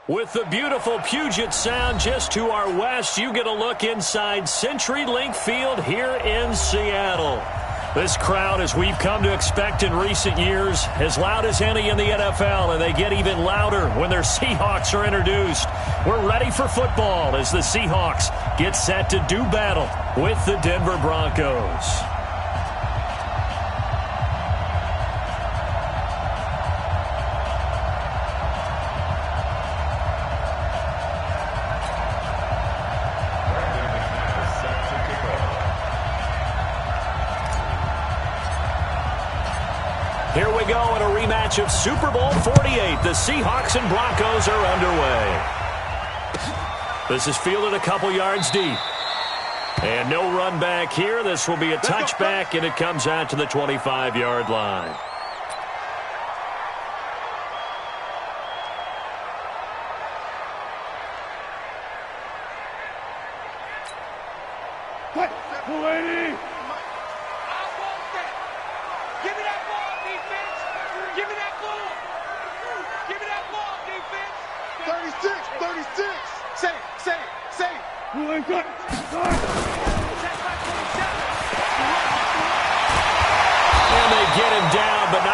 With the beautiful Puget Sound just to our west, you get a look inside CenturyLink Field here in Seattle. This crowd, as we've come to expect in recent years, as loud as any in the NFL, and they get even louder when their Seahawks are introduced. We're ready for football as the Seahawks get set to do battle with the Denver Broncos. Here we go in a rematch of Super Bowl 48. The Seahawks and Broncos are underway. This is fielded a couple yards deep. And no run back here. This will be a touchback, and it comes out to the 25-yard line.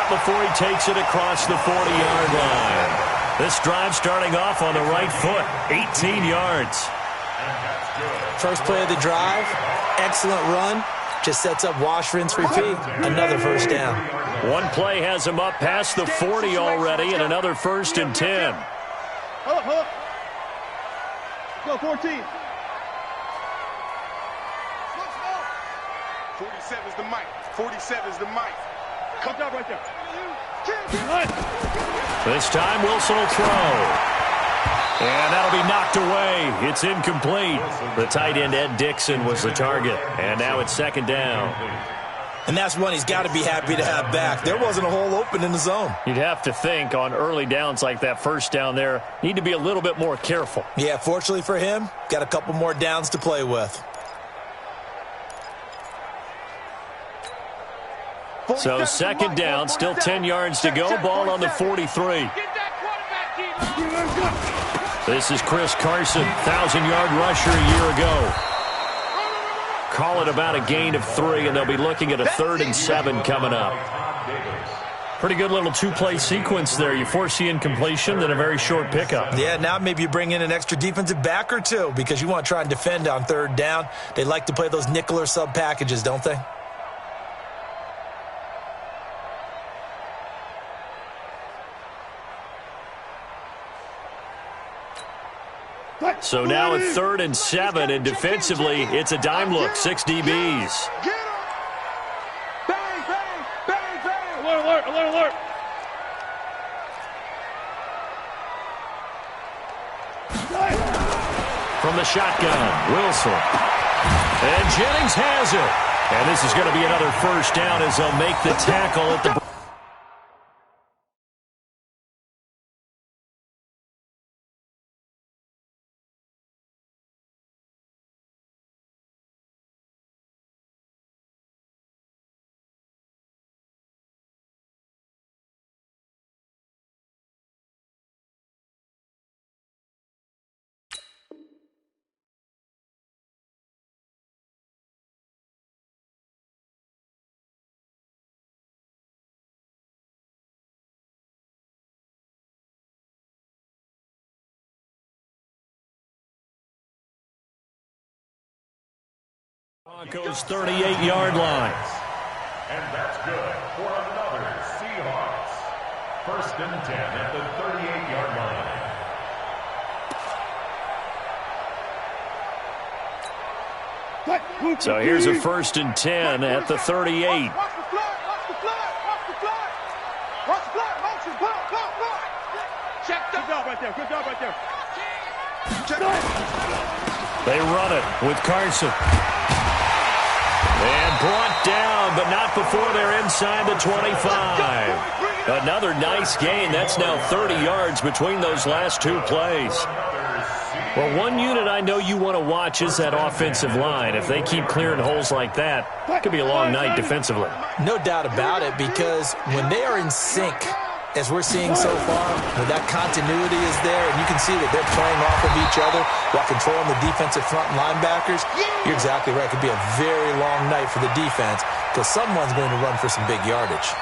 Before he takes it across the 40-yard line. This drive starting off on the right foot, 18 yards. First play of the drive, excellent run. Just sets up wash, rinse, repeat. Another first down. One play has him up past the 40 already, and another 1st and 10. Hold up. Go, 14. 47 is the mic. 47 is the mic. Good job right there. This time Wilson will throw. And that'll be knocked away. It's incomplete. The tight end, Ed Dickson, was the target. And now it's 2nd down. And that's one he's got to be happy to have back. There wasn't a hole open in the zone. You'd have to think on early downs like that first down there, need to be a little bit more careful. Yeah, fortunately for him, got a couple more downs to play with. So 2nd down, still 10 yards to go. Ball on the 43. This is Chris Carson, 1,000-yard rusher a year ago. Call it about a gain of 3, and they'll be looking at a 3rd and 7 coming up. Pretty good little two-play sequence there. You force the incompletion, then a very short pickup. Yeah, now maybe you bring in an extra defensive back or two because you want to try and defend on 3rd down. They like to play those nickel or sub packages, don't they? So now a 3rd and 7, and defensively, it's a dime look, 6 DBs. Bang, bang, bang, bang. Alert, alert, alert, alert. From the shotgun, Wilson. And Jennings has it. And this is going to be another 1st down as they'll make the tackle at the... Broncos 38-yard line. And that's good for another Seahawks. 1st and 10 at the 38-yard line. So here's a 1st and 10 at the 38. Watch the flag, watch the flag, watch the flag. Watch the flag, motion, block. Check the... Good job right there, good job right there. Check. They run it with Carson. And brought down, but not before they're inside the 25. Another nice gain. That's now 30 yards between those last 2 plays. Well, one unit I know you want to watch is that offensive line. If they keep clearing holes like that, it could be a long night defensively. No doubt about it, because when they are in sync, as we're seeing so far, that continuity is there, and you can see that they're playing off of each other while controlling the defensive front and linebackers. You're exactly right. It could be a very long night for the defense because someone's going to run for some big yardage.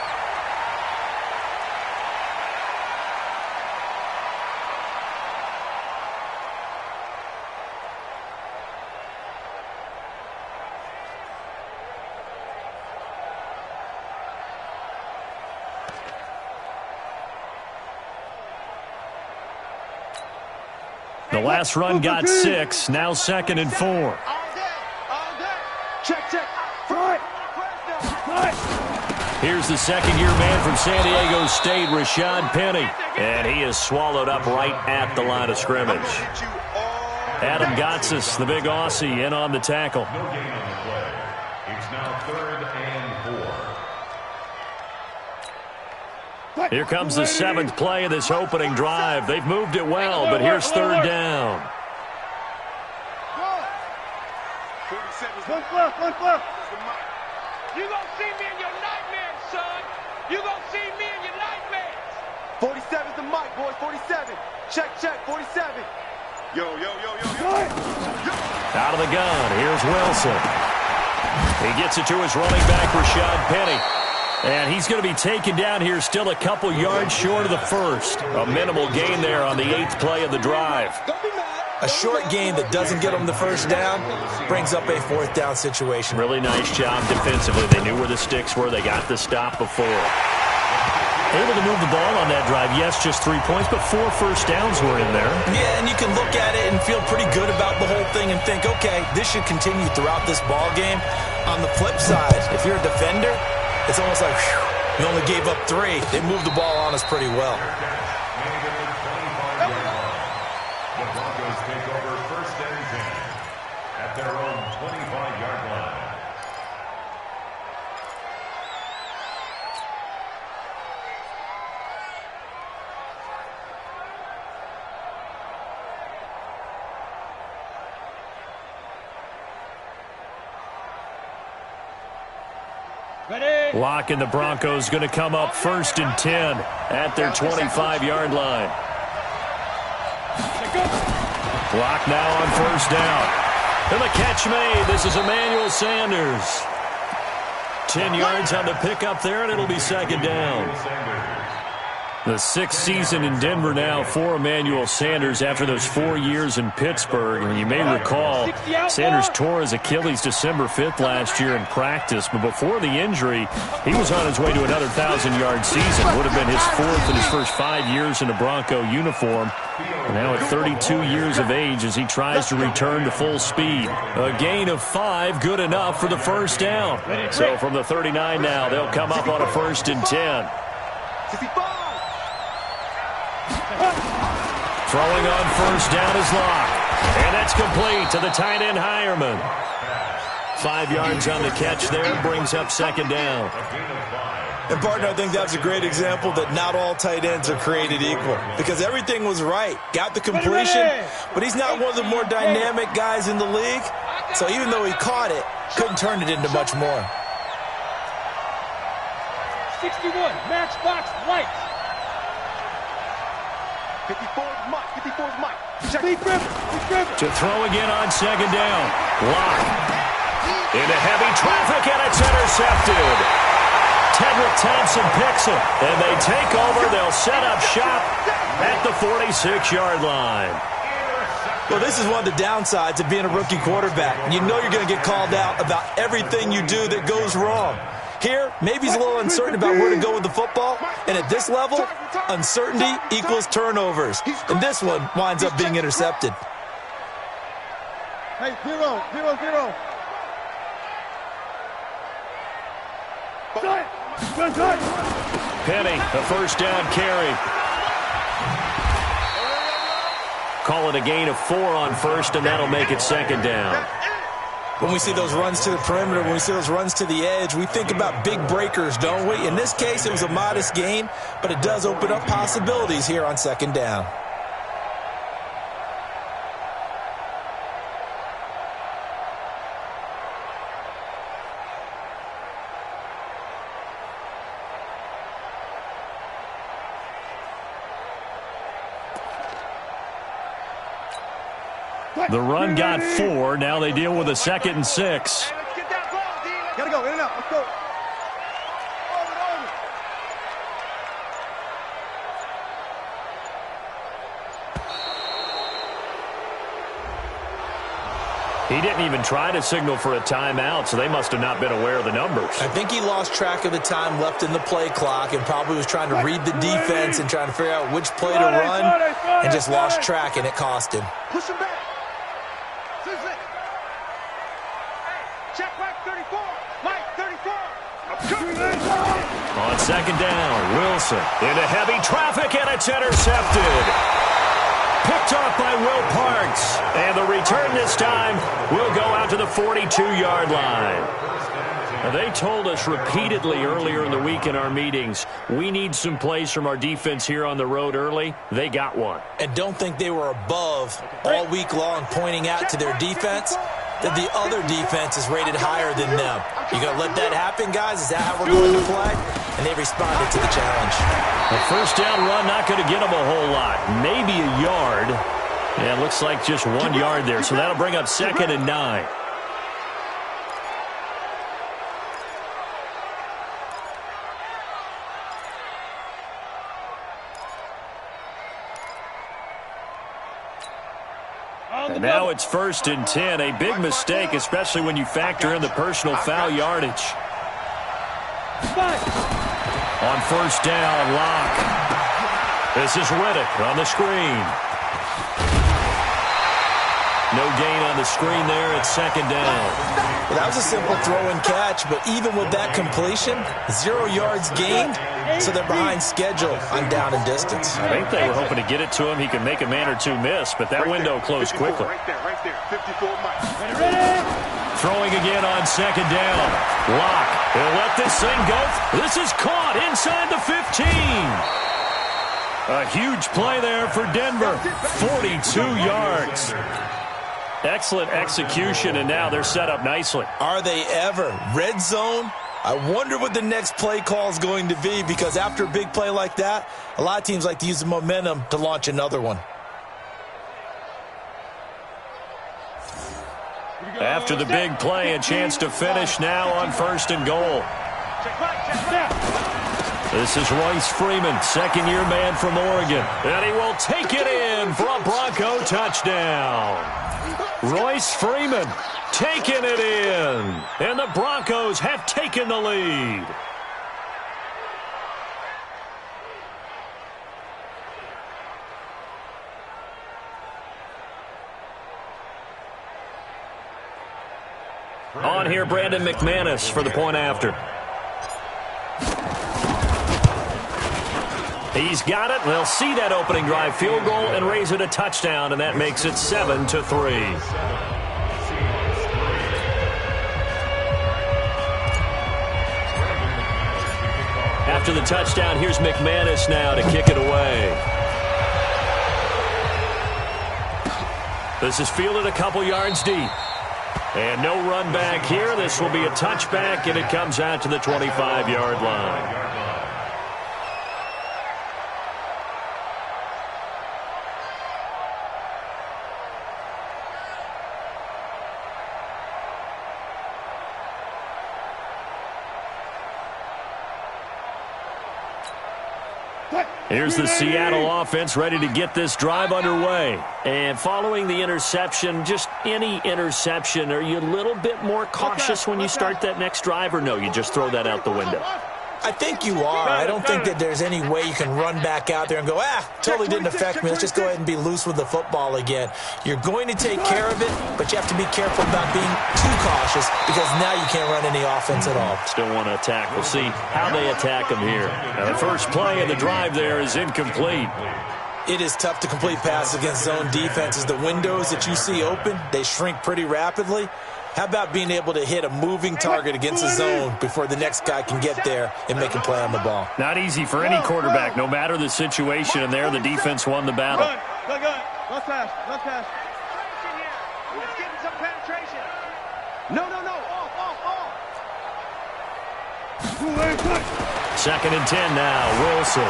The last run got 6, now 2nd and 4. All day. Check. Front. Here's the second-year man from San Diego State, Rashad Penny, and he is swallowed up right at the line of scrimmage. Adam Gotsis, the big Aussie, in on the tackle. No gain on the play. It's now 3rd and 4. Here comes the 7th play of this opening drive. They've moved it well, but here's 3rd down. One flip. You gonna see me in your nightmares, son. You gonna see me in your nightmares. 47's the mic, boys. 47. Check. 47. Yo. Out of the gun, here's Wilson. He gets it to his running back, Rashad Penny. And he's going to be taken down here still a couple yards short of the first. A minimal gain there on the 8th play of the drive. A short gain that doesn't get them the first down brings up a 4th down situation. Really nice job defensively. They knew where the sticks were. They got the stop before. Able to move the ball on that drive. Yes, just 3 points, but 4 first downs were in there. Yeah, and you can look at it and feel pretty good about the whole thing and think, okay, this should continue throughout this ball game. On the flip side, if you're a defender, it's almost like, whew, we only gave up 3. They moved the ball on us pretty well. The Broncos take over 1st and 10 at their own 25-yard line. Ready? Lock and the Broncos going to come up 1st and 10 at their 25-yard line. Lock now on 1st down. And the catch made. This is Emmanuel Sanders. 10 yards on the pickup there, and it'll be 2nd down. The 6th season in Denver now for Emmanuel Sanders after those 4 years in Pittsburgh. And you may recall Sanders tore his Achilles December 5th last year in practice. But before the injury, he was on his way to another 1,000-yard season. Would have been his 4th in his first 5 years in a Bronco uniform. And now at 32 years of age as he tries to return to full speed. A gain of 5, good enough for the 1st down. So from the 39 now, they'll come up on a 1st and 10. 65. Throwing on 1st down is Locke. And that's complete to the tight end, Hireman. 5 yards on the catch there, brings up 2nd down. And, partner, I think that's a great example that not all tight ends are created equal because everything was right. Got the completion, but he's not one of the more dynamic guys in the league. So even though he caught it, couldn't turn it into much more. 61, matchbox light. 54's Mike. 54's Mike. Check. To throw again on 2nd down. Locke into heavy traffic, and it's intercepted. Tedrick Thompson picks it, and they take over. They'll set up shop at the 46-yard line. Well, this is one of the downsides of being a rookie quarterback. You know you're going to get called out about everything you do that goes wrong. Here, maybe he's a little uncertain about where to go with the football, and at this level, uncertainty equals turnovers. And this one winds up being intercepted. Hey, 0. Penny, a 1st down carry. Call it a gain of 4 on 1st, and that'll make it 2nd down. When we see those runs to the perimeter, when we see those runs to the edge, we think about big breakers, don't we? In this case, it was a modest gain, but it does open up possibilities here on 2nd down. The run got 4. Now they deal with a 2nd and 6. Hey, let's get that ball, D. Gotta go, in and out. Let's go. He didn't even try to signal for a timeout, so they must have not been aware of the numbers. I think he lost track of the time left in the play clock and probably was trying to read the defense and trying to figure out which play to run and just lost track, and it cost him. Push him back. Hey, check Mike 34. Mike 34. On 2nd down, Wilson into heavy traffic, and it's intercepted. Picked off by Will Parks. And the return this time will go out to the 42-yard line. Now, they told us repeatedly earlier in the week in our meetings, we need some plays from our defense here on the road early. They got one. And don't think they were above all week long pointing out to their defense that the other defense is rated higher than them. You going to let that happen, guys? Is that how we're going to play? And they responded to the challenge. The 1st down run not going to get them a whole lot. Maybe a yard. Yeah, it looks like just 1 yard there. So that'll bring up 2nd and 9. And now it's 1st and 10. A big mistake, especially when you factor in the personal foul yardage. On 1st down, Locke. This is Riddick on the screen. No gain on the screen there at 2nd down. Well, that was a simple throw and catch, but even with that completion, 0 yards gained, so they're behind schedule on down and distance. I think they were hoping to get it to him. He could make a man or two miss, but that window closed quickly. Right there. 54 Mike. Throwing again on 2nd down. Locke. He'll let this thing go. This is caught inside the 15. A huge play there for Denver. 42 yards. Excellent execution, and now they're set up nicely. Are they ever? Red zone? I wonder what the next play call is going to be, because after a big play like that, a lot of teams like to use the momentum to launch another one. After the big play, a chance to finish now on 1st and goal. This is Royce Freeman, 2nd-year man from Oregon. And he will take it in for a Bronco touchdown. Royce Freeman taking it in. And the Broncos have taken the lead. On here, Brandon McManus for the point after. He's got it. They'll see that opening drive field goal and raise it a touchdown, and that makes it 7-3. After the touchdown, here's McManus now to kick it away. This is fielded a couple yards deep. And no run back here. This will be a touchback, and it comes out to the 25-yard line. Here's the Seattle offense ready to get this drive underway. And following the interception, just any interception, are you a little bit more cautious when you start that next drive, or no, you just throw that out the window? I think you are. I don't think that there's any way you can run back out there and go, totally didn't affect me. Let's just go ahead and be loose with the football again. You're going to take care of it, but you have to be careful about being too cautious, because now you can't run any offense at all. Still want to attack. We'll see how they attack them here. Now, the first play of the drive there is incomplete. It is tough to complete passes against zone defenses. The windows that you see open, they shrink pretty rapidly. How about being able to hit a moving target against a zone before the next guy can get there and make a play on the ball? Not easy for any quarterback, no matter the situation, and there the defense won the battle. Good. Let's pass. It's getting some penetration. No. Off. 2nd and 10 now. Wilson.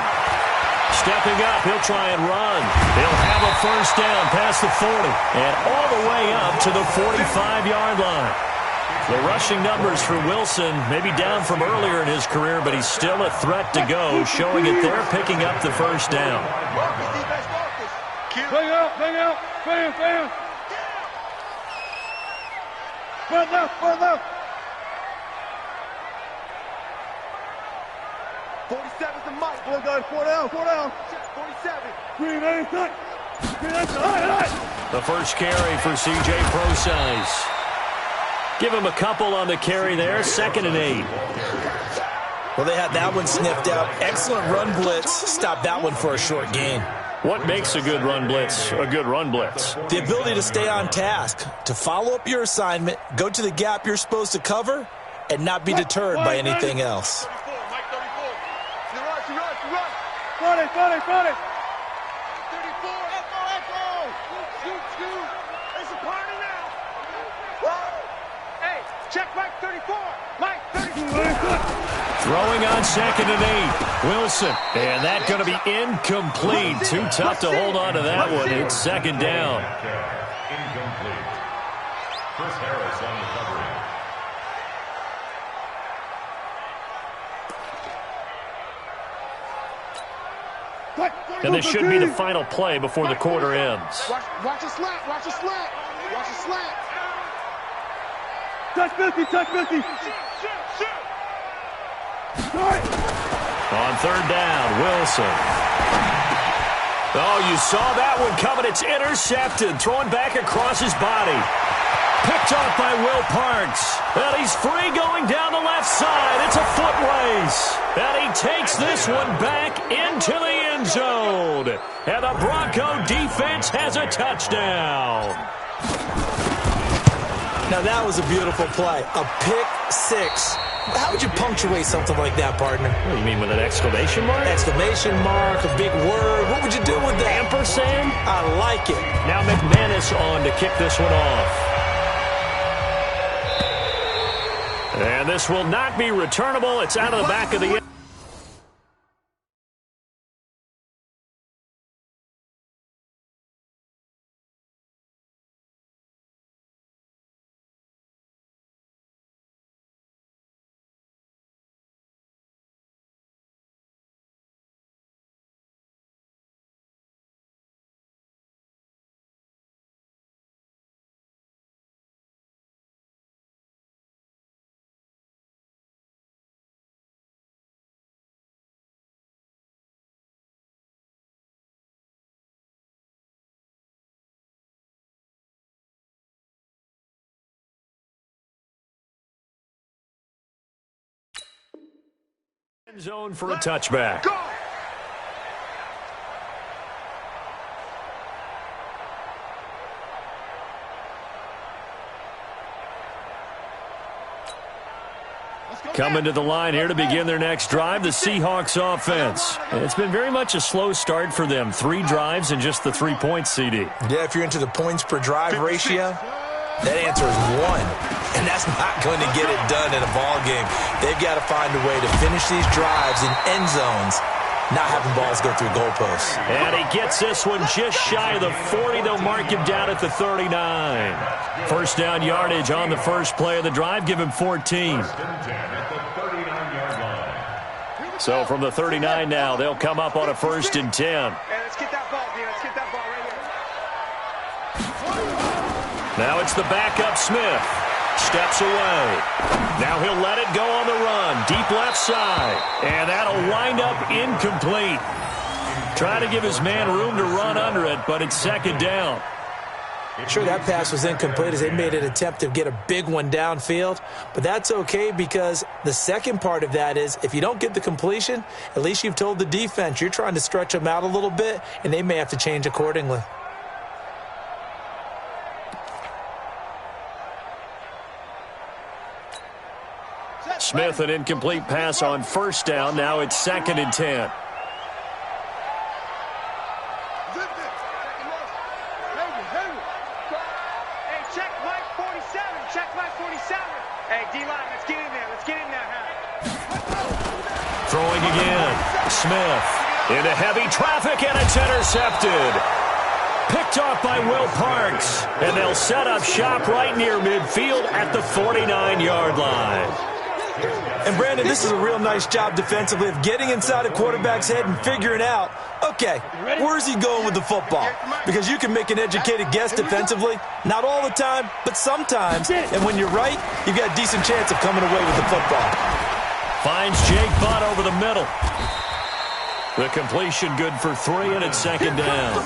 Stepping up, he'll try and run. He'll have a first down past the 40 and all the way up to the 45-yard line. The rushing numbers for Wilson may be down from earlier in his career, but he's still a threat to go, showing it they're picking up the first down. Bring out, bam. Front left. 47's the mic. Boy, guys, 4 down. 47. Green inside. The first carry for C.J. Prosise. Give him a couple on the carry there. 2nd and 8. Well, they had that one sniffed out. Excellent run blitz. Stop that one for a short gain. What makes a good run blitz a good run blitz? The ability to stay on task, to follow up your assignment, go to the gap you're supposed to cover, and not be deterred by anything else. 34, Mike 34. Run it. 34, echo. Shoot. It's a party now. Hey, check Mike 34. Mike 34. Throwing on 2nd and 8. Wilson. And that's going to be incomplete. Too tough to hold on to that one. It's 2nd down. Incomplete. Chris Harris on the covering. And this should be the final play before the quarter ends. Watch a slant. Touch 50. On 3rd down, Wilson. Oh, you saw that one coming. It's intercepted. Thrown back across his body. Picked off by Will Parks. And he's free going down the left side. It's a foot race. And he takes this one back into the end zone. And the Bronco defense has a touchdown. Now, that was a beautiful play. A pick six. How would you punctuate something like that, partner? What do you mean, with an exclamation mark? Exclamation mark, a big word. What would you do with that? Ampersand? I like it. Now McManus on to kick this one off. And this will not be returnable. It's out of the back of the end. Zone for a touchback. Go! Coming to the line here to begin their next drive, the Seahawks offense. It's been very much a slow start for them. 3 drives and just the 3 points, CD. Yeah, if you're into the points per drive ratio, that answer is 1. And that's not going to get it done in a ball game. They've got to find a way to finish these drives in end zones, not having balls go through goalposts. And he gets this one just shy of the 40. They'll mark him down at the 39. First down yardage on the first play of the drive. Give him 14. So from the 39 now, they'll come up on a 1st and 10. Hey, let's get that ball, dude. Let's get that ball right here. Now it's the backup Smith. Steps away. Now he'll let it go on the run. Deep left side. And that'll wind up incomplete. Trying to give his man room to run under it, but it's 2nd down. Sure, that pass was incomplete as they made an attempt to get a big one downfield. But that's okay because the second part of that is if you don't get the completion, at least you've told the defense you're trying to stretch them out a little bit, and they may have to change accordingly. Smith, an incomplete pass on 1st down. Now it's 2nd and 10. Hey, check Mike 47. Check Mike 47. Hey, D-line, let's get in there. Let's get in there, huh? Throwing again. Smith. Into heavy traffic, and it's intercepted. Picked off by Will Parks, and they'll set up shop right near midfield at the 49-yard line. And, Brandon, this is a real nice job defensively of getting inside a quarterback's head and figuring out, okay, where's he going with the football? Because you can make an educated guess defensively. Not all the time, but sometimes. And when you're right, you've got a decent chance of coming away with the football. Finds Jake Butt over the middle. The completion good for 3, and it's second down.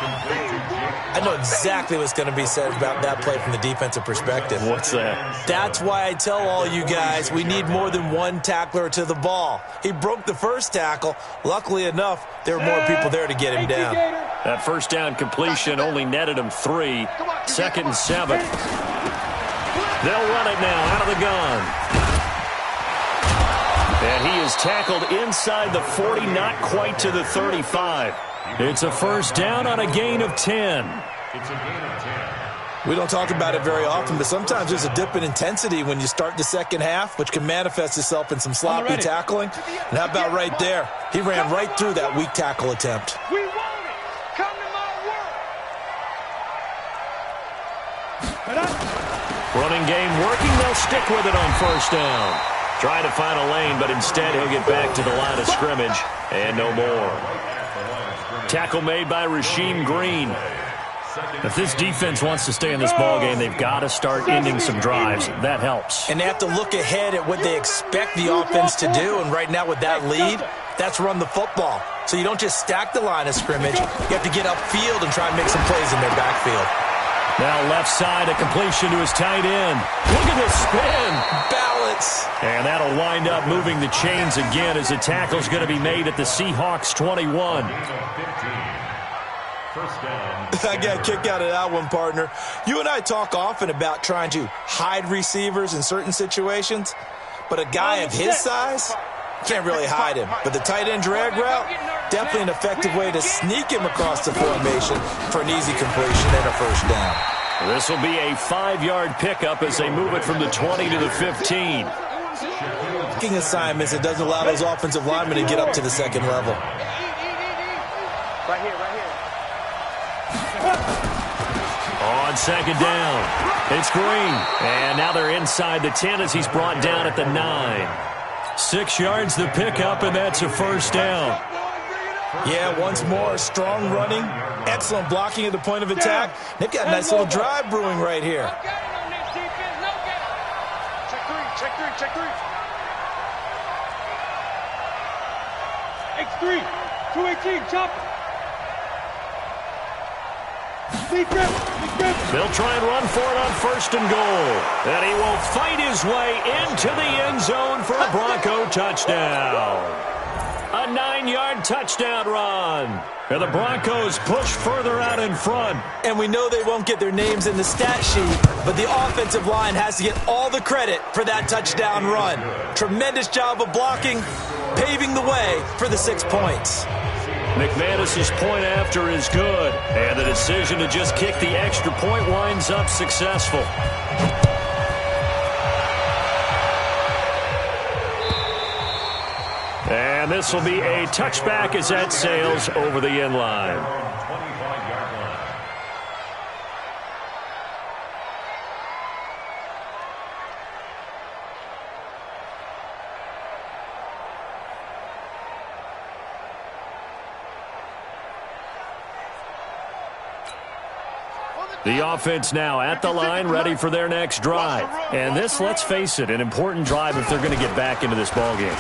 I know exactly what's going to be said about that play from the defensive perspective. What's that? That's why I tell all you guys we need more than one tackler to the ball. He broke the first tackle. Luckily enough, there were more people there to get him down. That first down completion only netted him 3. Second and 7. They'll run it now out of the gun. And he is tackled inside the 40, not quite to the 35. It's a first down on a gain of 10. It's a gain of 10. We don't talk about it very often, but sometimes there's a dip in intensity when you start the second half, which can manifest itself in some sloppy tackling. And how about right there? He ran right through that weak tackle attempt. We want it. Come to my world. Running game working. They'll stick with it on first down. Trying to find a lane, but instead he'll get back to the line of scrimmage and no more. Tackle made by Rasheem Green. If this defense wants to stay in this ballgame, they've got to start ending some drives. That helps. And they have to look ahead at what they expect the offense to do. And right now with that lead, that's run the football. So you don't just stack the line of scrimmage. You have to get upfield and try and make some plays in their backfield. Now left side, a completion to his tight end. Look at this spin. Balance. And that'll wind up moving the chains again as the tackle's going to be made at the Seahawks 21. I got a kick out of that one, partner. You and I talk often about trying to hide receivers in certain situations, but a guy of his size can't really hide him. But the tight end drag route, definitely an effective way to sneak him across the formation for an easy completion and a first down. This will be a 5-yard pickup as they move it from the 20 to the 15. Kicking assignments, it doesn't allow those offensive linemen to get up to the second level. Right here, right here. On second down, it's Green. And now they're inside the 10 as he's brought down at the 9. 6 yards the pickup, and that's a first down. Yeah, once more, strong running, excellent blocking at the point of attack. They've got a nice little drive brewing right here. Check three, check three. X3, 218, chop it. They'll try and run for it on first and goal. And he will fight his way into the end zone for a Bronco touchdown. A 9-yard touchdown run. And the Broncos push further out in front. And we know they won't get their names in the stat sheet, but the offensive line has to get all the credit for that touchdown run. Tremendous job of blocking, paving the way for the 6 points. McManus's point after is good, and the decision to just kick the extra point winds up successful. And this will be a touchback as that sails over the end line. The offense now at the line, ready for their next drive. And this, let's face it, an important drive if they're going to get back into this ballgame.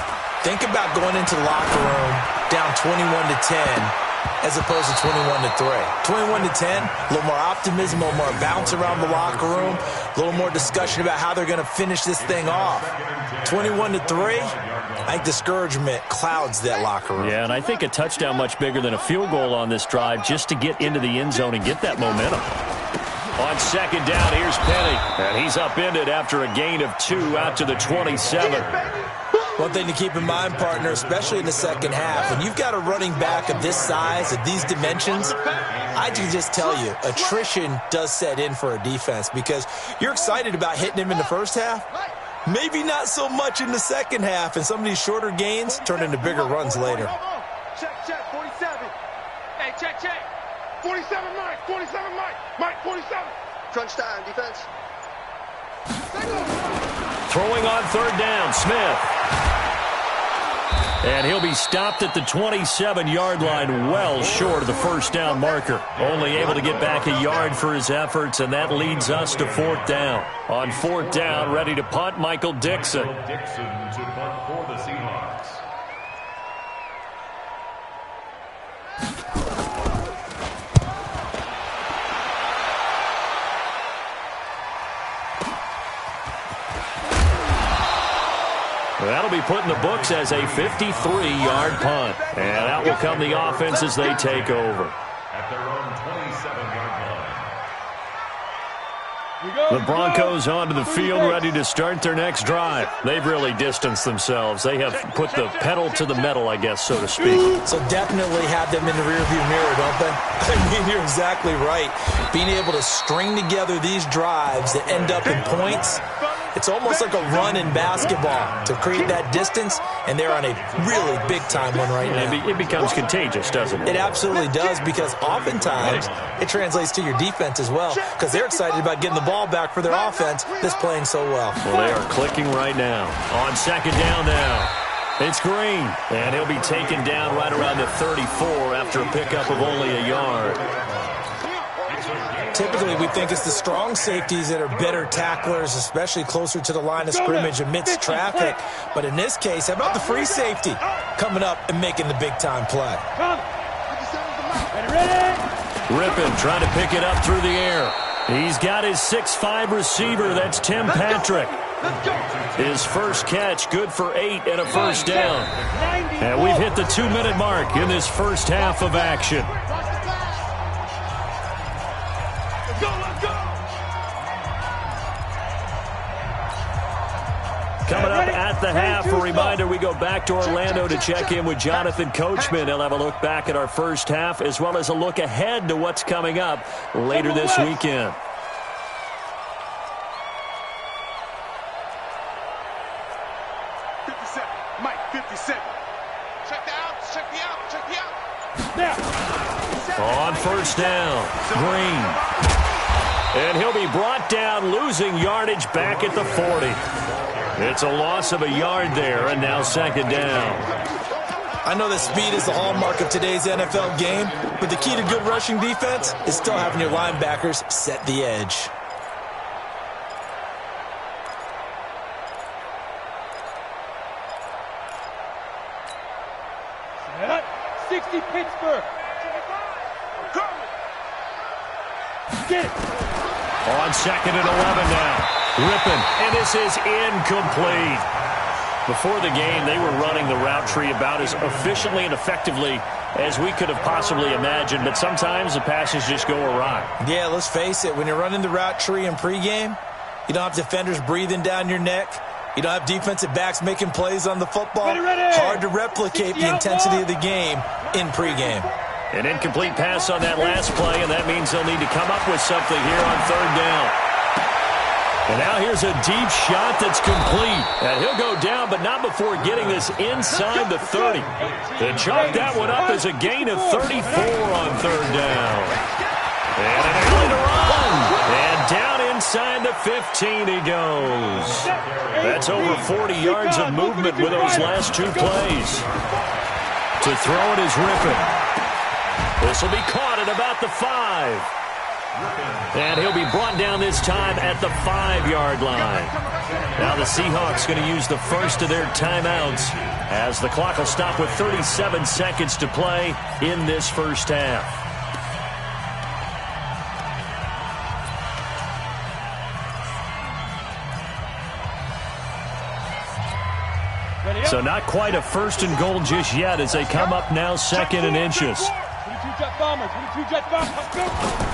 Think about going into the locker room down 21-10 as opposed to 21-3. 21-10, a little more optimism, a little more bounce around the locker room, a little more discussion about how they're going to finish this thing off. 21-3, I think discouragement clouds that locker room. Yeah, and I think a touchdown much bigger than a field goal on this drive just to get into the end zone and get that momentum. On second down, here's Penny. And he's upended after a gain of 2 out to the 27. One thing to keep in mind, partner, especially in the second half, when you've got a running back of this size, of these dimensions, I can just tell you, attrition does set in for a defense because you're excited about hitting him in the first half. Maybe not so much in the second half, and some of these shorter gains turn into bigger runs later. Check, 47. Hey, check. 47 Mike, 47 Mike. Mike, 47. Crunch time, defense. Throwing on third down, Smith. And he'll be stopped at the 27-yard line, well short of the first down marker. Only able to get back a yard for his efforts, and that leads us to fourth down. On fourth down, ready to punt, Michael Dixon. Dixon to punt for the Seahawks. That'll be put in the books as a 53-yard punt. And out will come the offense as they take over. At their own 27-yard line. The Broncos onto the field, ready to start their next drive. They've really distanced themselves. They have put the pedal to the metal, I guess, so to speak. So definitely have them in the rearview mirror, don't they? I mean, you're exactly right. Being able to string together these drives that end up in points, it's almost like a run in basketball to create that distance, and they're on a really big-time one right now. It becomes contagious, doesn't it? It absolutely does, because oftentimes it translates to your defense as well, because they're excited about getting the ball back for their offense that's playing so well. Well, they are clicking right now. On second down now. It's Green, and he'll be taken down right around the 34 after a pickup of only a yard. Typically, we think it's the strong safeties that are better tacklers, especially closer to the line of scrimmage amidst traffic. But in this case, how about the free safety coming up and making the big-time play? Rippon trying to pick it up through the air. He's got his 6'5" receiver. That's Tim Patrick. His first catch, good for 8 and a first down. And we've hit the 2-minute mark in this first half of action. Coming up at the half, a reminder, we go back to Orlando to check in with Jonathan Coachman. He'll have a look back at our first half as well as a look ahead to what's coming up later this weekend. Mike, 57. Check the out. On first down, Green. And he'll be brought down, losing yardage back at the 40. It's a loss of a yard there, and now second down. I know that speed is the hallmark of today's NFL game, but the key to good rushing defense is still having your linebackers set the edge. Set. 60 Pittsburgh. Get it. On second and 11 now. Rippon, and this is incomplete. Before the game, they were running the route tree about as efficiently and effectively as we could have possibly imagined, but sometimes the passes just go awry. Yeah, let's face it, when you're running the route tree in pregame, you don't have defenders breathing down your neck. You don't have defensive backs making plays on the football. Hard to replicate the intensity of the game in pregame. An incomplete pass on that last play, and that means they'll need to come up with something here on third down. And now here's a deep shot that's complete. And he'll go down, but not before getting this inside the 30. They chalk that one up as a gain of 34 on third down. And an early to run. And down inside the 15 he goes. That's over 40 yards of movement with those last two plays. To throw it is Rippon. This will be caught at about the 5. And he'll be brought down this time at the 5-yard line. Now the Seahawks going to use the first of their timeouts as the clock will stop with 37 seconds to play in this first half. So not quite a first and goal just yet as they come up now second and inches. 22 Jet Bombers. 22 Jet Bombers.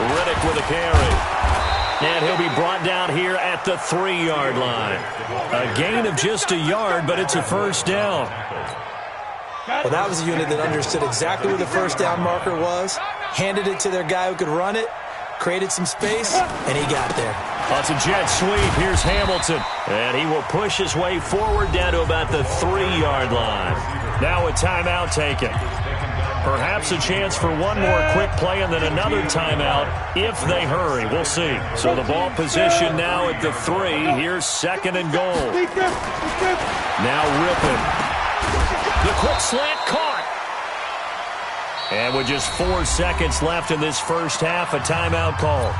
Riddick with a carry. And he'll be brought down here at the 3-yard line. A gain of just a yard, but it's a first down. Well, that was a unit that understood exactly where the first down marker was, handed it to their guy who could run it, created some space, and he got there. That's a jet sweep. Here's Hamilton. And he will push his way forward down to about the 3-yard line. Now a timeout taken. Perhaps a chance for one more quick play and then another timeout if they hurry. We'll see. So the ball position now at the 3. Here's 2nd and goal. Now Rypien. The quick slant caught. And with just 4 seconds left in this first half, a timeout call.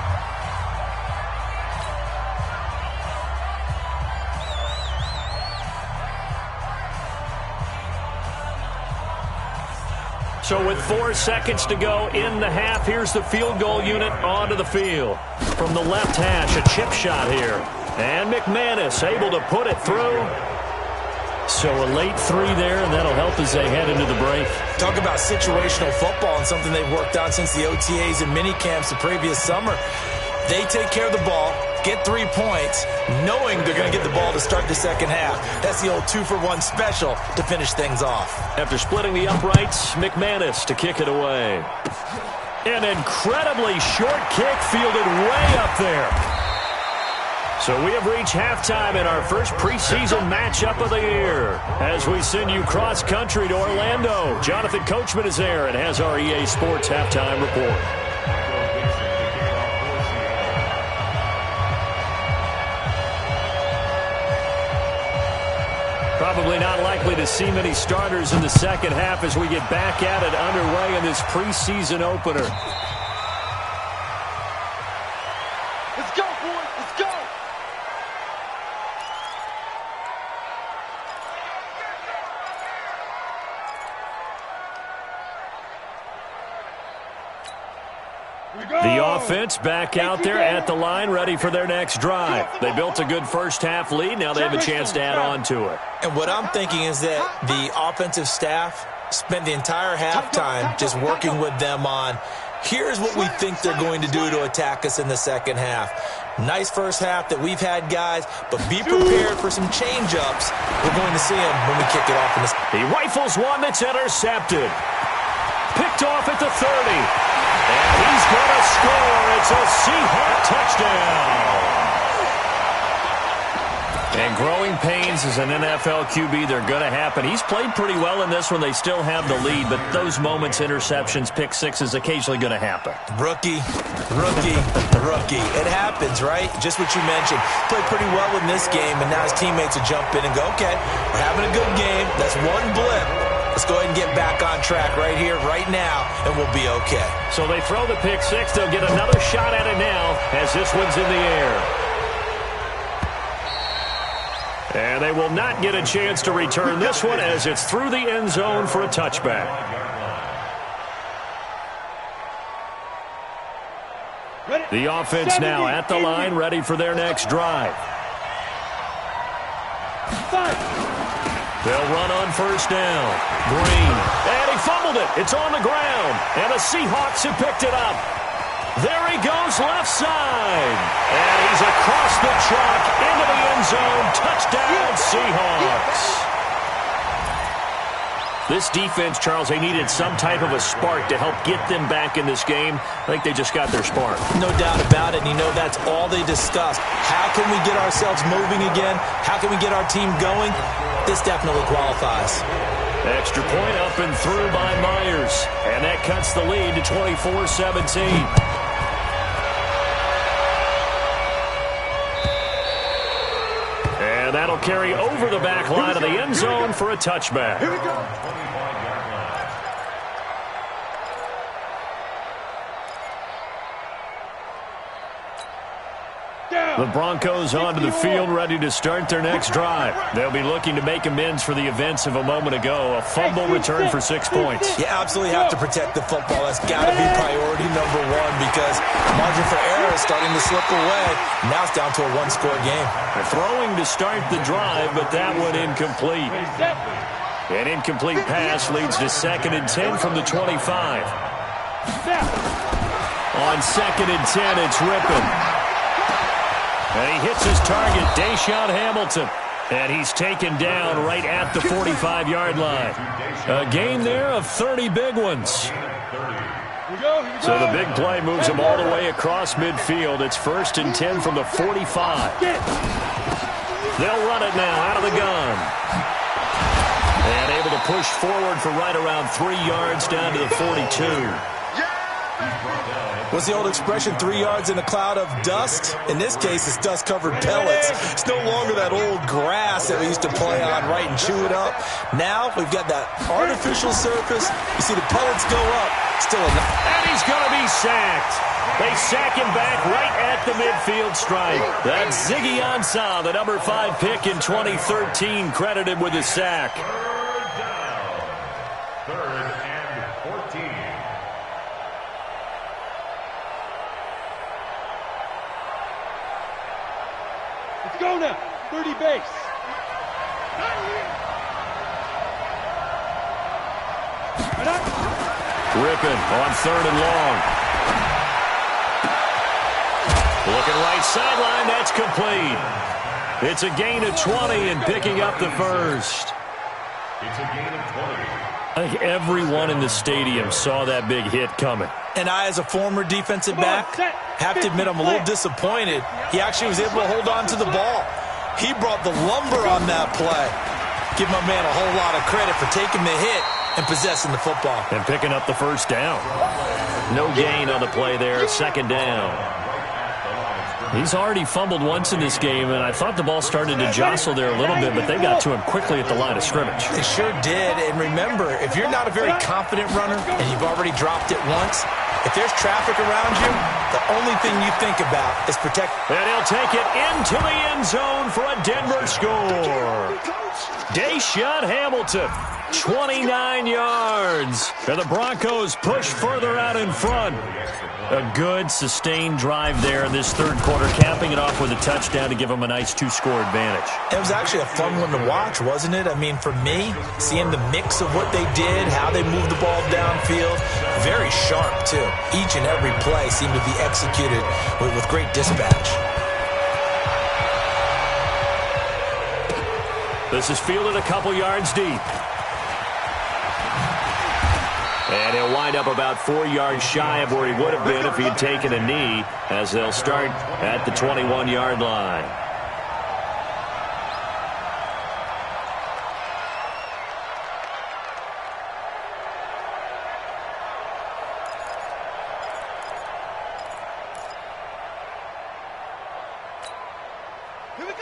So with 4 seconds to go in the half, here's the field goal unit onto the field. From the left hash, a chip shot here. And McManus able to put it through. So a late 3 there, and that'll help as they head into the break. Talk about situational football and something they've worked on since the OTAs and mini camps the previous summer. They take care of the ball, get 3 points, knowing they're going to get the ball to start the second half. That's the old 2-for-1 special to finish things off. After splitting the uprights, McManus to kick it away. An incredibly short kick fielded way up there. So we have reached halftime in our first preseason matchup of the year. As we send you cross-country to Orlando, Jonathan Coachman is there and has our EA Sports halftime report. Probably not likely to see many starters in the second half as we get back at it underway in this preseason opener. Let's go, boys. Let's go. The offense back out there at the line, ready for their next drive. They built a good first-half lead. Now they have a chance to add on to it. And what I'm thinking is that the offensive staff spent the entire halftime just working with them on, here's what we think they're going to do to attack us in the second half. Nice first half that we've had, guys, but be prepared for some change-ups. We're going to see them when we kick it off in this. He rifles one that's intercepted. Picked off at the 30. And he's going to score. It's a Seahawk touchdown. And growing pains as an NFL QB, they're going to happen. He's played pretty well in this one. They still have the lead, but those moments, interceptions, pick sixes, occasionally going to happen. Rookie. It happens, right? Just what you mentioned. Played pretty well in this game, and now his teammates will jump in and go, okay, we're having a good game. That's one blip. Let's go ahead and get back on track right here, right now, and we'll be okay. So they throw the pick six. They'll get another shot at it now as this one's in the air. And they will not get a chance to return this one as it's through the end zone for a touchback. The offense now at the line, ready for their next drive. They'll run on first down. Green. And he fumbled it. It's on the ground. And the Seahawks have picked it up. There he goes left side. And he's across the track into the end zone. Touchdown, Seahawks. This defense, Charles, they needed some type of a spark to help get them back in this game. I think they just got their spark. No doubt about it. And you know that's all they discussed. How can we get ourselves moving again? How can we get our team going? This definitely qualifies. Extra point up and through by Myers. And that cuts the lead to 24-17. And that'll carry over the back line of the end zone for a touchback. Here we go. The Broncos onto the field, ready to start their next drive. They'll be looking to make amends for the events of a moment ago. A fumble return for 6 points. You absolutely have to protect the football. That's got to be priority number one because margin for error is starting to slip away. Now it's down to a one-score game. They're throwing to start the drive, but that one incomplete. An incomplete pass leads to 2nd and 10 from the 25. On 2nd and 10, it's Rypien. And he hits his target, Deshaun Hamilton. And he's taken down right at the 45-yard line. A gain there of 30 big ones. So the big play moves him all the way across midfield. It's 1st and 10 from the 45. They'll run it now out of the gun. And able to will push forward for right around 3 yards down to the 42. What's the old expression, 3 yards in a cloud of dust? In this case, it's dust-covered pellets. It's no longer that old grass that we used to play on, right, and chew it up. Now we've got that artificial surface. You see the pellets go up. Still enough. And he's going to be sacked. They sack him back right at the midfield stripe. That's Ziggy Ansah, the number 5 pick in 2013, credited with a sack. Third and 14. Let's go now. 30 base. Rippon on 3rd and long. Looking right sideline, that's complete. It's a gain of 20 and picking up the first. It's a gain of 20. I think everyone in the stadium saw that big hit coming. And I, as a former defensive back, have to admit I'm a little disappointed. He actually was able to hold on to the ball. He brought the lumber on that play. Give my man a whole lot of credit for taking the hit and possessing the football. And picking up the first down. No gain on the play there, 2nd down. He's already fumbled once in this game, and I thought the ball started to jostle there a little bit, but they got to him quickly at the line of scrimmage. They sure did, and remember, if you're not a very confident runner and you've already dropped it once, if there's traffic around you, the only thing you think about is protect. And he'll take it into the end zone for a Denver score. Deshaun Hamilton, 29 yards. And the Broncos push further out in front. A good, sustained drive there in this 3rd quarter, capping it off with a touchdown to give them a nice 2-score advantage. It was actually a fun one to watch, wasn't it? I mean, for me, seeing the mix of what they did, how they moved the ball downfield, very sharp, too. Each and every play seemed to be executed with great dispatch. This is fielded a couple yards deep. And he'll wind up about 4 yards shy of where he would have been if he'd taken a knee, as they'll start at the 21-yard line.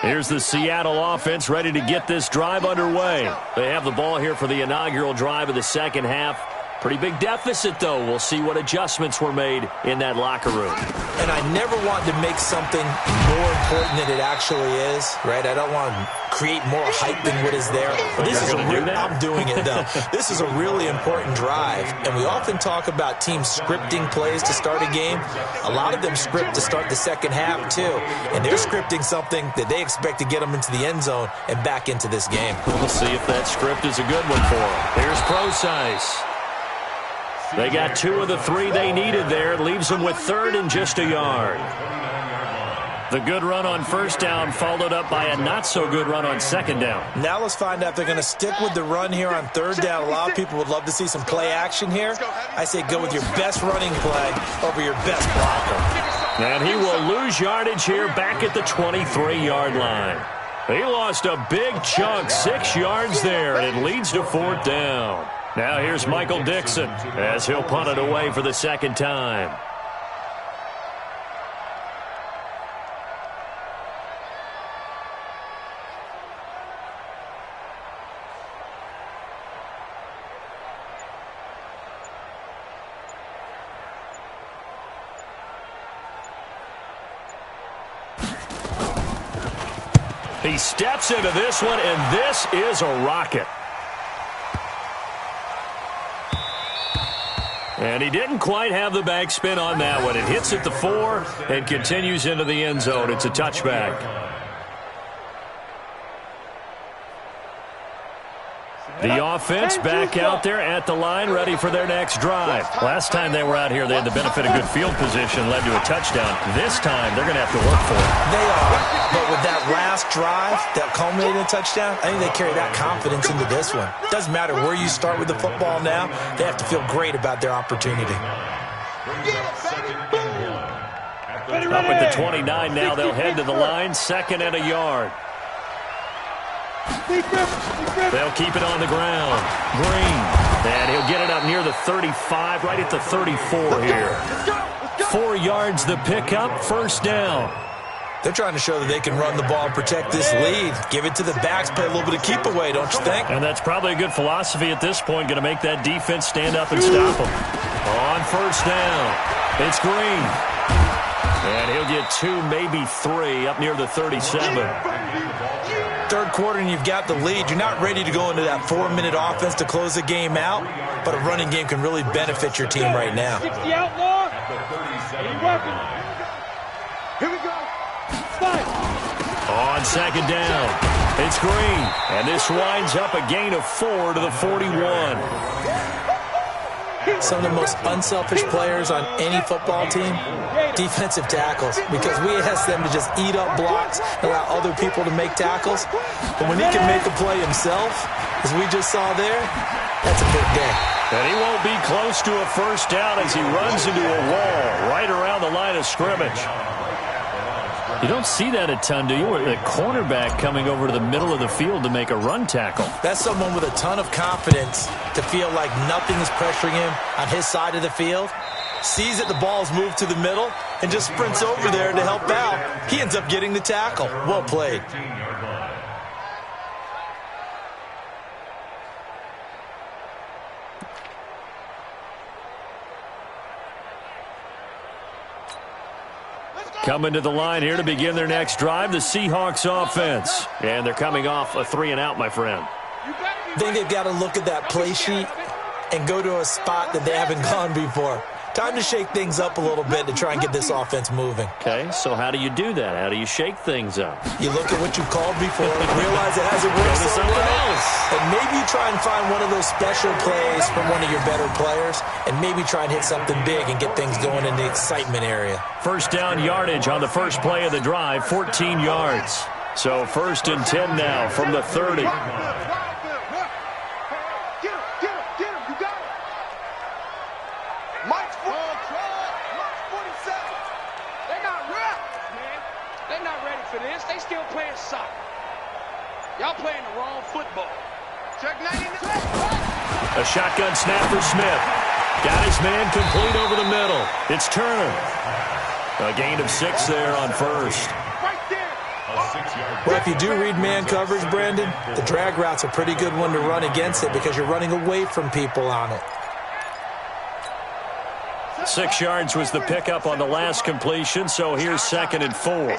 Here's the Seattle offense ready to get this drive underway. They have the ball here for the inaugural drive of the 2nd half. Pretty big deficit, though. We'll see what adjustments were made in that locker room. And I never want to make something more important than it actually is, right? I don't want to create more hype than what is there. But this is I'm doing it, though. This is a really important drive. And we often talk about teams scripting plays to start a game. A lot of them script to start the 2nd half, too. And they're scripting something that they expect to get them into the end zone and back into this game. We'll see if that script is a good one for them. Here's Procise. They got 2 of the 3 they needed there. It leaves them with 3rd and just a yard. The good run on 1st down followed up by a not-so-good run on 2nd down. Now let's find out if they're going to stick with the run here on 3rd down. A lot of people would love to see some play action here. I say go with your best running play over your best blocker. And he will lose yardage here back at the 23-yard line. He lost a big chunk, 6 yards there, and it leads to 4th down. Now here's Michael Dixon as he'll punt it away for the 2nd time. He steps into this one, and this is a rocket. And he didn't quite have the backspin on that one. It hits at the 4 and continues into the end zone. It's a touchback. The offense back out there at the line, ready for their next drive. Last time they were out here, they had the benefit of good field position, led to a touchdown. This time, they're going to have to work for it. They are, but with that last drive that culminated in a touchdown, I think they carry that confidence into this one. Doesn't matter where you start with the football now, they have to feel great about their opportunity. Up at the 29 now, they'll head to the line, 2nd and a yard. They'll keep it on the ground. Green. And he'll get it up near the 35, right at the 34 here. 4 yards the pickup, first down. They're trying to show that they can run the ball and protect this lead. Give it to the backs, play a little bit of keep away, don't you think? And that's probably a good philosophy at this point, going to make that defense stand up and stop them. On first down, it's Green. And he'll get 2, maybe 3, up near the 37. Third quarter and you've got the lead. You're not ready to go into that 4-minute offense to close the game out, but a running game can really benefit your team right now. 60 outlaw. Here we go. On second down, it's Green. And this winds up a gain of 4 to the 41. Some of the most unselfish players on any football team, defensive tackles, because we ask them to just eat up blocks and allow other people to make tackles. But when he can make a play himself, as we just saw there, that's a big day. And he won't be close to a first down as he runs into a wall right around the line of scrimmage. You don't see that a ton, do you? The cornerback coming over to the middle of the field to make a run tackle. That's someone with a ton of confidence to feel like nothing is pressuring him on his side of the field. Sees that the ball's moved to the middle and just sprints over there to help out. He ends up getting the tackle. Well played. Coming to the line here to begin their next drive, the Seahawks offense. And they're coming off a 3-and-out, my friend. I think they've got to look at that play sheet and go to a spot that they haven't gone before. Time to shake things up a little bit to try and get this offense moving. Okay, so how do you do that? How do you shake things up? You look at what you called before, realize it hasn't worked so well, and maybe you try and find one of those special plays from one of your better players, and maybe try and hit something big and get things going in the excitement area. First down yardage on the first play of the drive, 14 yards. So 1st and 10 now from the 30. Y'all playing the wrong football. Check 99. A shotgun snap for Smith. Got his man complete over the middle. It's Turner. A gain of 6 there on first. Right there. Well, if you do read man coverage, Brandon, the drag route's a pretty good one to run against it because you're running away from people on it. 6 yards was the pickup on the last completion, so here's 2nd and 4.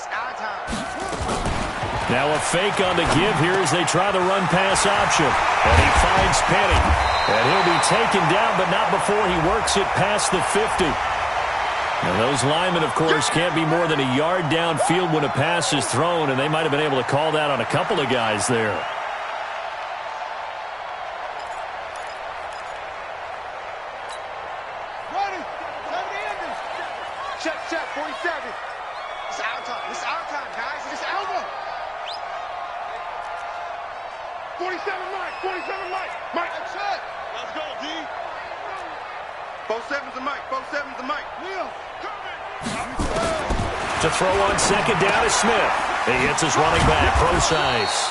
Now a fake on the give here as they try the run-pass option. And he finds Penny. And he'll be taken down, but not before he works it past the 50. And those linemen, of course, can't be more than a yard downfield when a pass is thrown, and they might have been able to call that on a couple of guys there. Check, 47. It's our time. It's our time, guys. It's our time. 47 Mike, 47 Mike. Mike, That's it. Let's go, D. 47's the Mike, 47's the Mike. Leo, To throw on second down is Smith. He hits his running back, Procise.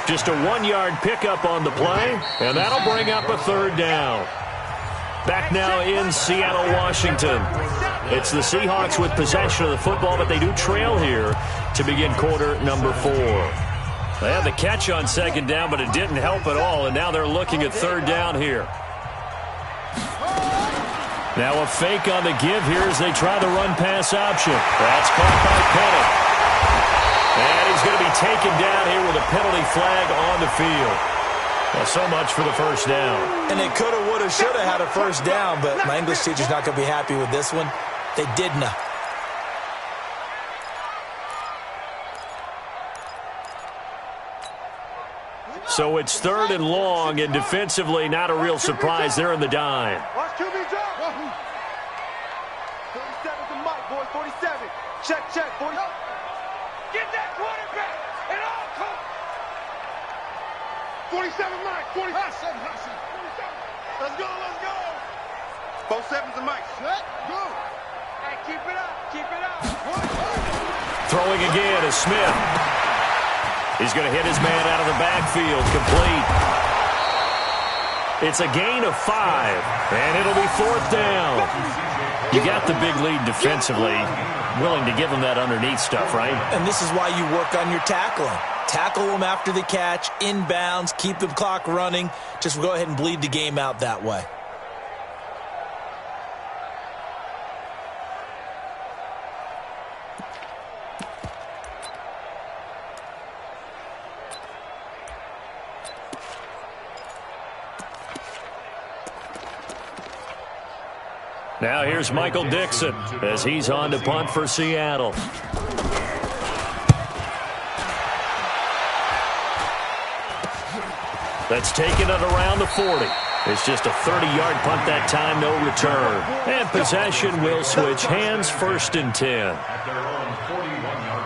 Just a 1-yard pickup on the play, and that'll bring up a 3rd down. Back now in Seattle, Washington. It's the Seahawks with possession of the football, but they do trail here to begin quarter number 4. They had the catch on second down, but it didn't help at all, and now they're looking at 3rd down here. Now a fake on the give here as they try the run-pass option. That's caught by Penny. And he's going to be taken down here with a penalty flag on the field. Well, so much for the first down. And they could have, would have, should have had a first down, but my English teacher's not going to be happy with this one. They didn't. So it's 3rd and long, and defensively not a real surprise. They're in the dime. Watch QB drop. 47's the Mike, boys. 47. Check, 40. Get that quarterback and all come. 47 Mike, 47. Let's go. 47's the Mike. Set, go. Hey, keep it up. Throwing again is Smith. He's going to hit his man out of the backfield. Complete. It's a gain of 5, and it'll be 4th down. You got the big lead defensively. Willing to give them that underneath stuff, right? And this is why you work on your tackling. Tackle them after the catch, inbounds, keep the clock running. Just go ahead and bleed the game out that way. Now here's Michael Dixon as he's on to punt for Seattle. That's taken it around the 40. It's just a 30-yard punt that time, no return. And possession will switch hands, 1st and 10. At their own 41-yard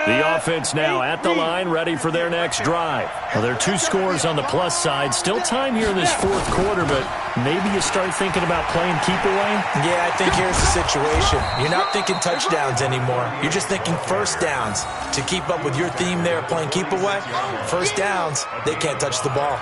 line. The offense now at the line, ready for their next drive. Well, there are 2 scores on the plus side. Still time here in this 4th quarter, but maybe you start thinking about playing keep away? Yeah, I think here's the situation. You're not thinking touchdowns anymore. You're just thinking 1st downs. To keep up with your theme there, playing keep away, 1st downs, they can't touch the ball.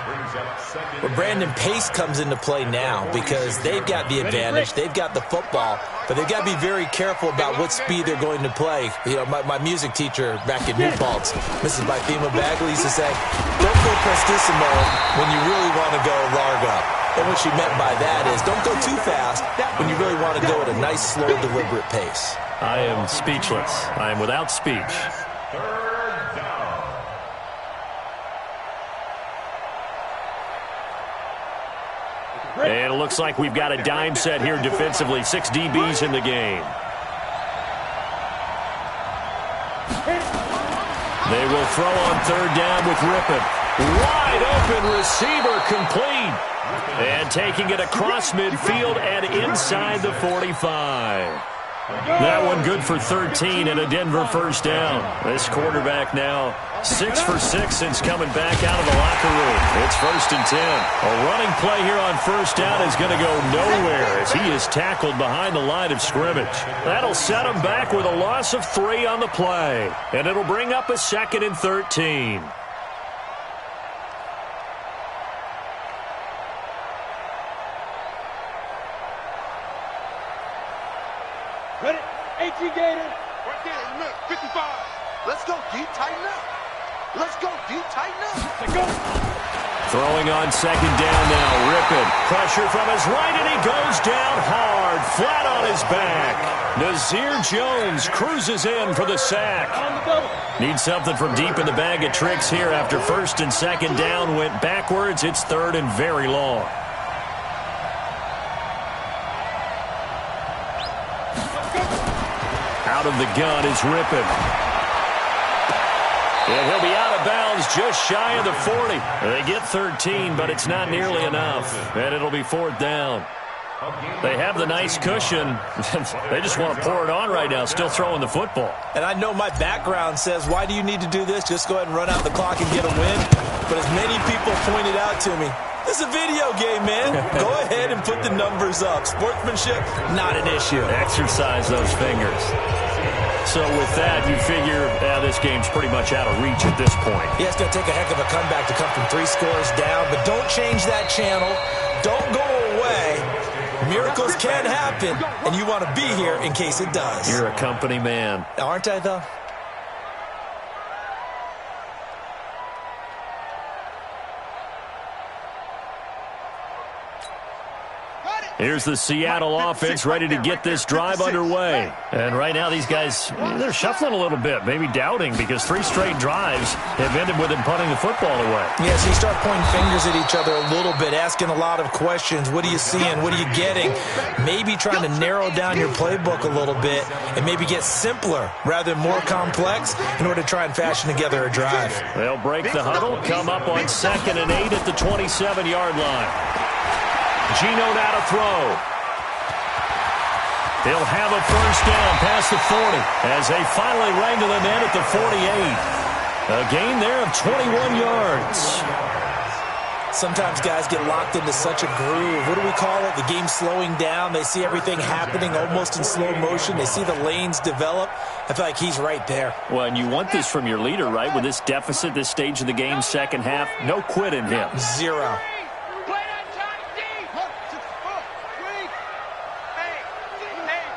But Brandon Pace comes into play now because they've got the advantage. They've got the football, but they've got to be very careful about what speed they're going to play. You know, my music teacher back in New Paltz, Mrs. Bythema Bagley, used to say, don't go prestissimo when you really want to go largo. And what she meant by that is don't go too fast when you really want to go at a nice, slow, deliberate pace. I am speechless. I am without speech. 3rd down. And it looks like we've got a dime set here defensively. 6 DBs in the game. They will throw on 3rd down with Rippon. Wide open receiver, complete. And taking it across midfield and inside the 45. That one good for 13 and a Denver 1st down. This quarterback now 6 for 6 since coming back out of the locker room. It's 1st and 10. A running play here on 1st down is going to go nowhere as he is tackled behind the line of scrimmage. That'll set him back with a loss of 3 on the play. And it'll bring up a 2nd and 13. Ready? 18 Gator. Right there in the middle. 55. Let's go deep, tighten up. Let's go deep, tighten up. Let's go. Throwing on 2nd down now. Rippon. Pressure from his right, and he goes down hard. Flat on his back. Nazir Jones cruises in for the sack. Needs something from deep in the bag of tricks here after 1st and 2nd down went backwards. It's 3rd and very long. Out of the gun is Rippon. And he'll be out of bounds just shy of the 40. They get 13, but it's not nearly enough. And it'll be 4th down. They have the nice cushion. They just want to pour it on right now, still throwing the football. And I know my background says, why do you need to do this? Just go ahead and run out the clock and get a win. But as many people pointed out to me, this is a video game, man. Go ahead and put the numbers up. Sportsmanship, not an issue. Exercise those fingers. So with that, you figure this game's pretty much out of reach at this point. Yeah, it's going to take a heck of a comeback to come from 3 scores down. But don't change that channel. Don't go away. Miracles can happen, and you want to be here in case it does. You're a company man. Aren't I, though? Here's the Seattle offense ready to get this drive underway. And right now these guys, they're shuffling a little bit, maybe doubting because 3 straight drives have ended with them punting the football away. Yeah, so you start pointing fingers at each other a little bit, asking a lot of questions. What are you seeing? What are you getting? Maybe trying to narrow down your playbook a little bit and maybe get simpler rather than more complex in order to try and fashion together a drive. They'll break the huddle, come up on 2nd and 8 at the 27-yard line. Geno now to throw. He'll have a 1st down past the 40 as they finally wrangle him in at the 48. A gain there of 21 yards. Sometimes guys get locked into such a groove. What do we call it? The game slowing down. They see everything happening almost in slow motion. They see the lanes develop. I feel like he's right there. Well, and you want this from your leader, right? With this deficit, this stage of the game, second half, no quit in him. Zero.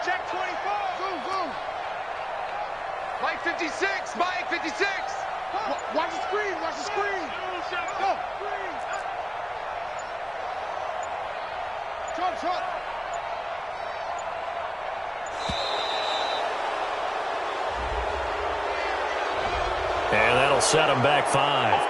Check 24. Mike 56. Mike 56. Watch the screen. Watch the screen. Go. Shot. And that'll set him back 5.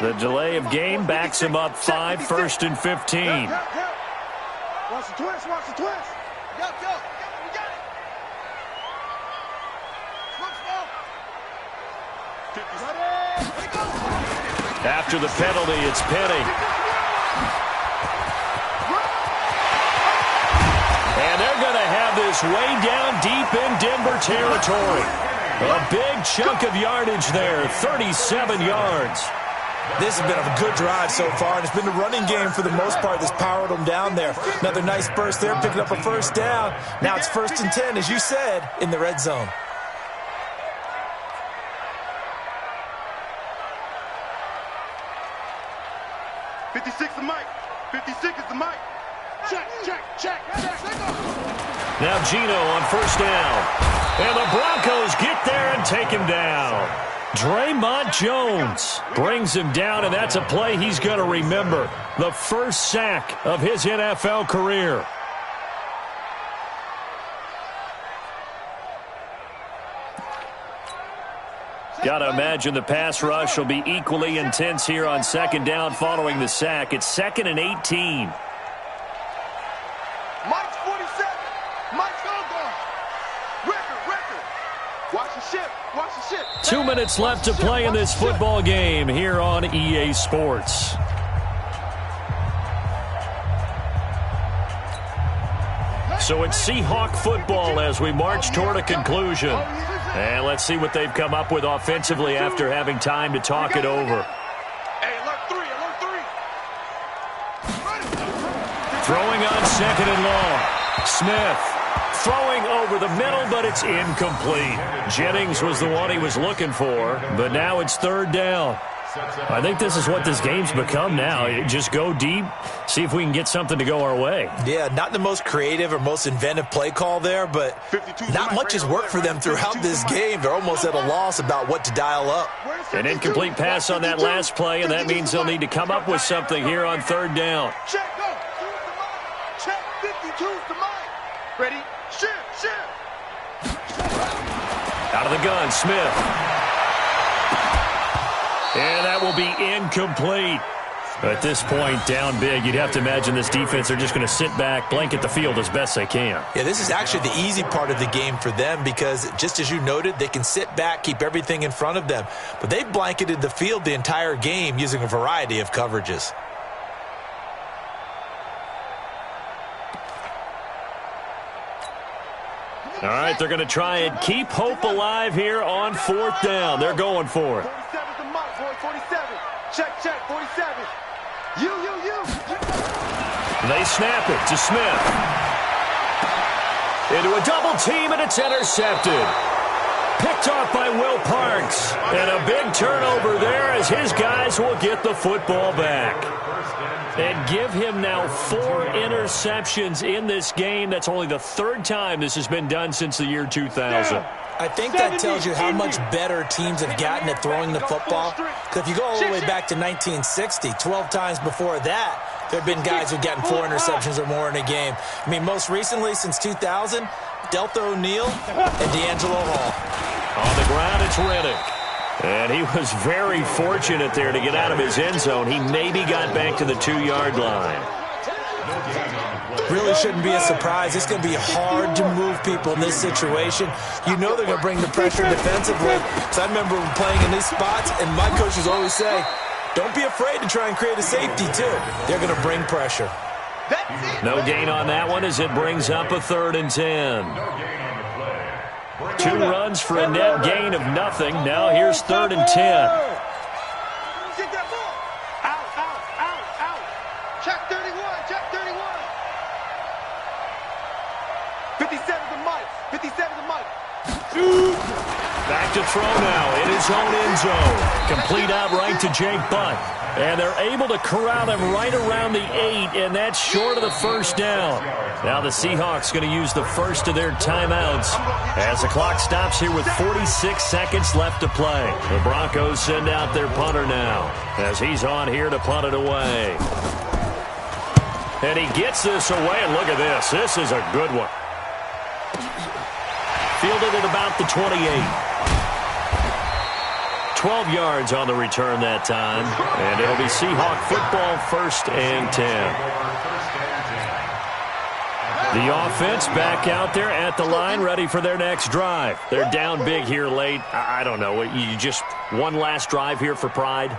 The delay of game backs him up 5, 1st and 15. Watch the twist. Watch the twist. Go. We got it. After the penalty, it's Penny. And they're going to have this way down deep in Denver territory. A big chunk of yardage there, 37 yards. This has been a good drive so far, and it's been the running game for the most part that's powered them down there. Another nice burst there, picking up a first down. Now it's 1st and 10, as you said, in the red zone. The mic. 56 is the mic. Check. Now Geno on 1st down. And the Broncos get there and take him down. Draymond Jones brings him down, and that's a play he's going to remember. The first sack of his NFL career. Got to imagine the pass rush will be equally intense here on 2nd down following the sack. It's 2nd and 18. Mike's 47. Mike's gone. Record. Watch the ship. 2 minutes left to play in this football game here on EA Sports. So it's Seahawk football as we march toward a conclusion. And let's see what they've come up with offensively after having time to talk it over. Hey, alert 3. Throwing on 2nd and long. Smith throwing over the middle, but it's incomplete. Jennings was the one he was looking for, but now it's 3rd down. I think this is what this game's become now. Just go deep, see if we can get something to go our way. Yeah, not the most creative or most inventive play call there, but not much has worked for them throughout this game. They're almost at a loss about what to dial up. An incomplete pass on that last play, and that means they'll need to come up with something here on 3rd down. Check, go. Check, 52's the mic. Ready? Ship. Out of the gun, Smith. And that will be incomplete. At this point, down big, you'd have to imagine this defense are just going to sit back, blanket the field as best they can. Yeah, this is actually the easy part of the game for them because, just as you noted, they can sit back, keep everything in front of them. But they've blanketed the field the entire game using a variety of coverages. All right, they're going to try and keep hope alive here on 4th down. They're going for it. 47's the mic, boy. 47. Check, 47. You. They snap it to Smith. Into a double team, and it's intercepted. Picked off by Will Parks. And a big turnover there as his guys will get the football back. And give him now 4 interceptions in this game. That's only the 3rd time this has been done since the year 2000. I think that tells you how much better teams have gotten at throwing the football. Because if you go all the way back to 1960, 12 times before that, there have been guys who've gotten 4 interceptions or more in a game. I mean, most recently, since 2000, Delta O'Neal and D'Angelo Hall. On the ground, it's Riddick. And he was very fortunate there to get out of his end zone. He maybe got back to the 2-yard line. Really shouldn't be a surprise. It's going to be hard to move people in this situation. You know they're going to bring the pressure defensively. So I remember playing in these spots, and my coaches always say, don't be afraid to try and create a safety, too. They're going to bring pressure. No gain on that one as it brings up a 3rd and 10. 2 runs for a net gain of nothing. Now here's 3rd and 10. Get that ball. Out. Check 31. 57 to Mike. 57 to Mike. Back to throw now in his own end zone. Complete outright to Jake Butt. And they're able to corral him right around the 8, and that's short of the first down. Now the Seahawks going to use the first of their timeouts as the clock stops here with 46 seconds left to play. The Broncos send out their punter now as he's on here to punt it away. And he gets this away, and look at this. This is a good one. Fielded at about the 28. 12 yards on the return that time. And it'll be Seahawk football, 1st and 10. The offense back out there at the line, ready for their next drive. They're down big here late. I don't know. You just one last drive here for pride?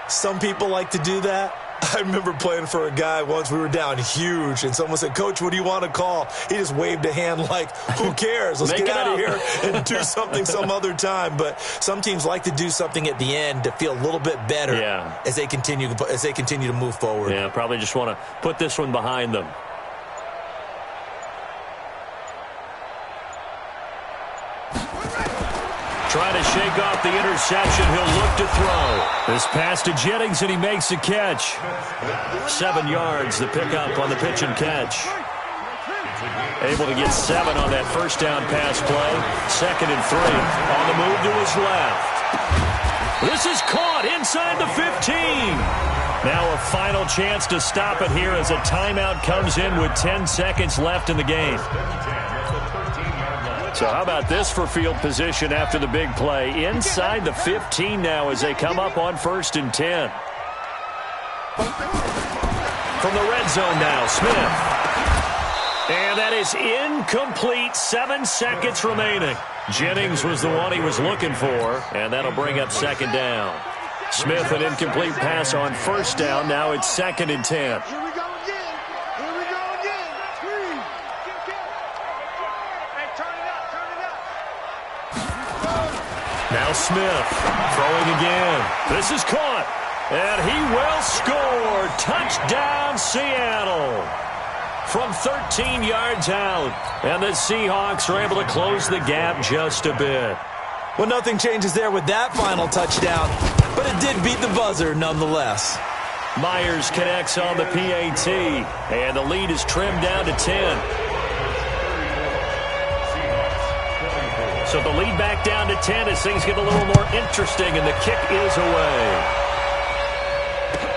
Some people like to do that. I remember playing for a guy once. We were down huge, and someone said, "Coach, what do you want to call?" He just waved a hand like, "Who cares? Let's get out of here and do something some other time." But some teams like to do something at the end to feel a little bit better as they continue to move forward. Yeah, probably just want to put this one behind them. Trying to shake off the interception. He'll look to throw. This pass to Jennings, and he makes a catch. 7 yards, the pickup on the pitch and catch. Able to get 7 on that first down pass play. 2nd and 3. On the move to his left. This is caught inside the 15. Now a final chance to stop it here as a timeout comes in with 10 seconds left in the game. So how about this for field position after the big play? Inside the 15 now as they come up on 1st and 10. From the red zone now, Smith. And that is incomplete. 7 seconds remaining. Jennings was the one he was looking for, and that'll bring up 2nd down. Smith, an incomplete pass on 1st down. Now it's 2nd and 10. Now Smith throwing again. This is caught. And he will score. Touchdown, Seattle. From 13 yards out. And the Seahawks are able to close the gap just a bit. Well, nothing changes there with that final touchdown, but it did beat the buzzer nonetheless. Myers connects on the PAT, and the lead is trimmed down to 10. So the lead back down to 10 as things get a little more interesting, and the kick is away.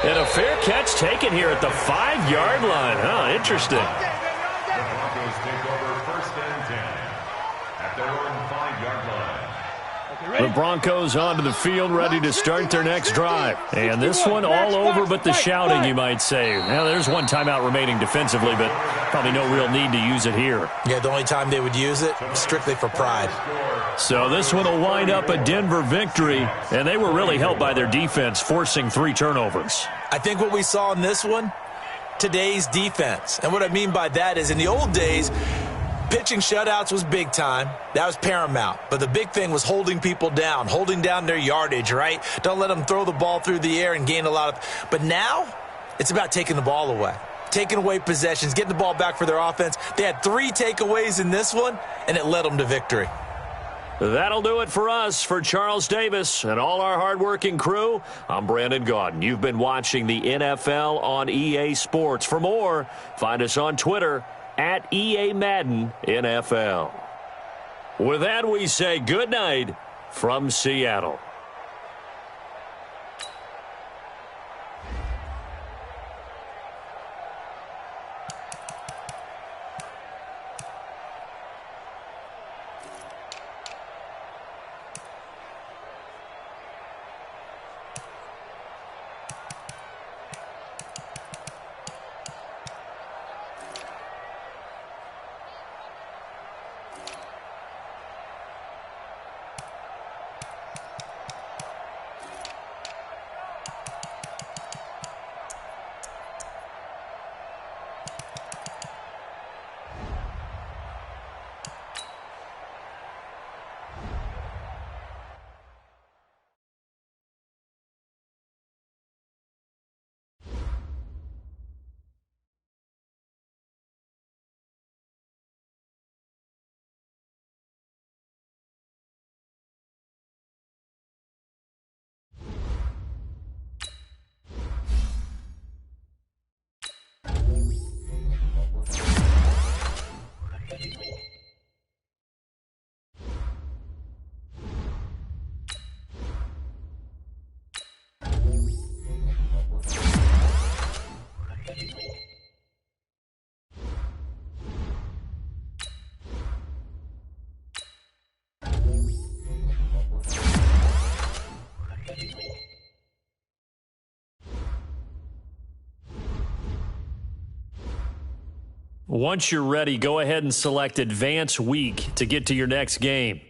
And a fair catch taken here at the 5-yard line. Interesting. The Broncos take over 1st and 10 at their own 5-yard line. The Broncos onto the field, ready to start their next drive. And this one all over but the shouting, you might say. Now, there's one timeout remaining defensively, but probably no real need to use it here. Yeah, the only time they would use it, strictly for pride. So this one will wind up a Denver victory, and they were really helped by their defense, forcing 3 turnovers. I think what we saw in this one, today's defense. And what I mean by that is in the old days, pitching shutouts was big time. That was paramount. But the big thing was holding people down, holding down their yardage, right? Don't let them throw the ball through the air and gain a lot of... But now, it's about taking the ball away. Taking away possessions, getting the ball back for their offense. They had 3 takeaways in this one, and it led them to victory. That'll do it for us. For Charles Davis and all our hardworking crew, I'm Brandon Gaudin. You've been watching the NFL on EA Sports. For more, find us on Twitter at EA Madden NFL. With that, we say good night from Seattle. Once you're ready, go ahead and select Advance Week to get to your next game.